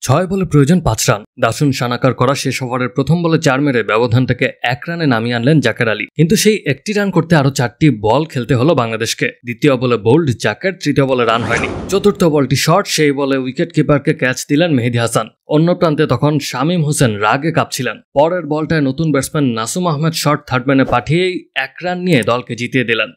ছয় বলে প্রয়োজন ৫ রান। দাসুন সানাকার করা শেষ ওভারের প্রথম বলে ৪ মেরে ব্যবধানটাকে ১ রানে নামিয়ে আনলেন জাকের আলী। কিন্তু সেই একটি রান করতে আরো ৪টি বল খেলতে হলো বাংলাদেশকে। দ্বিতীয় বলে বোল্ড জাকের, তৃতীয় বলে রান হয়নি। চতুর্থ বলটি শর্ট, সেই বলে উইকেট কিপারকে ক্যাচ দিলেন মেহেদী হাসান। অন্য প্রান্তে তখন শামীম হোসেন রাগে কাঁপছিলেন। পরের বলটায় নতুন ব্যাটসম্যান নাসুম আহমেদ শর্ট থার্ডম্যানে পাঠিয়েই ১ রান নিয়ে দলকে জিতিয়ে দিলেন।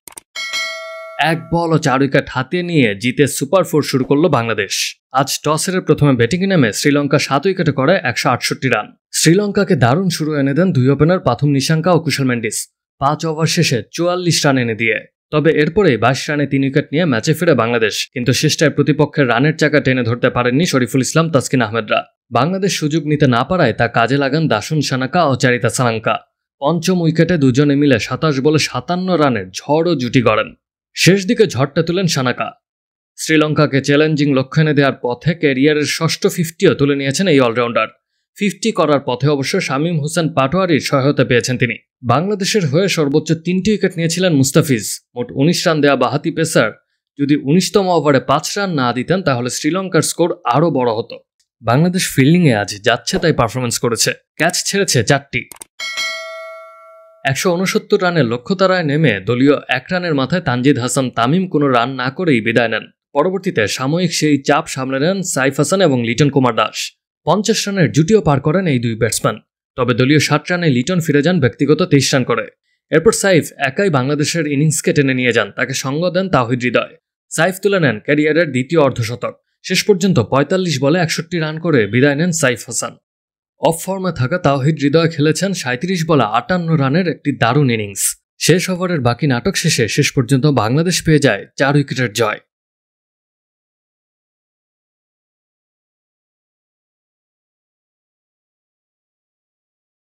১ বল ও ৪ উইকেট হাতে নিয়ে জিতে সুপার 4 শুরু করলো বাংলাদেশ। আজ টস হেরে প্রথমে ব্যাটিংয়ে নেমে শ্রীলঙ্কা ৭ উইকেটে করে ১৬৮ রান। শ্রীলঙ্কাকে দারুণ শুরু এনে দেন দুই ওপেনার পাথুম নিশাঙ্কা ও কুশল মেন্ডিস ৫ ওভার শেষে ৪৪ রান এনে দিয়ে। তবে এরপরেই ২২ রানে ৩ উইকেট নিয়ে ম্যাচে ফিরে বাংলাদেশ। কিন্তু শেষটায় প্রতিপক্ষের রানের চাকা টেনে ধরতে পারেননি শরীফুল ইসলাম, তাসকিন আহমেদরা। বাংলাদেশ সুযোগ নিতে না পারায় তা কাজে লাগান দাসুন সানাকা ও চারিতা সালাঙ্কা। পঞ্চম উইকেটে দুজনে মিলে ২৭ বলে ৫৭ রানের ঝড় ও জুটি গড়েন। শেষ দিকে ঝড়টা তুলেন সানাকা। শ্রীলঙ্কাকে চ্যালেঞ্জিং লক্ষ্য এনে দেওয়ার পথে ক্যারিয়ারের ষষ্ঠ 50ও তুলে নিয়েছেন এই অলরাউন্ডার। 50 করার পথে অবশ্য শামীম হোসেন পাটোয়ারির সহায়তা পেয়েছেন তিনি। বাংলাদেশের হয়ে সর্বোচ্চ 3টি উইকেট নিয়েছিলেন মুস্তাফিজ। মোট ১৯ রান দেয়া বাঁহাতি পেসার যদি ১৯তম ওভারে ৫ রান না দিতেন তাহলে শ্রীলঙ্কার স্কোর আরও বড় হতো। বাংলাদেশ ফিল্ডিংয়ে আজ যাচ্ছে তাই পারফরমেন্স করেছে। ক্যাচ ছেড়েছে ৪টি। ১৬৯ রানের লক্ষ্যতারায় নেমে দলীয় ১ রানের মাথায় তানজিদ হাসান তামিম কোনো রান না করেই বিদায় নেন। পরবর্তীতে সাময়িক সেই চাপ সামলে নেন সাইফ হাসান এবং লিটন কুমার দাস। ৫০ রানের জুটিও পার করেন এই দুই ব্যাটসম্যান। তবে দলীয় ৬০ রানে লিটন ফিরে যান ব্যক্তিগত ২৩ রান করে। এরপর সাইফ একাই বাংলাদেশের ইনিংসকে টেনে নিয়ে যান। তাকে সঙ্গ দেন তাওহিদ হৃদয়। সাইফ তুলে নেন ক্যারিয়ারের দ্বিতীয় অর্ধশতক। শেষ পর্যন্ত ৪৫ বলে ৬১ রান করে বিদায় নেন সাইফ হাসান। অফ ফর্মে থাকা তাওহিদ হৃদয় খেলেছেন ৩৭ বলে ৫৮ রানের একটি দারুণ ইনিংস। শেষ ওভারের বাকি নাটক শেষে শেষ পর্যন্ত বাংলাদেশ পেয়ে যায় ৪ উইকেটের জয়।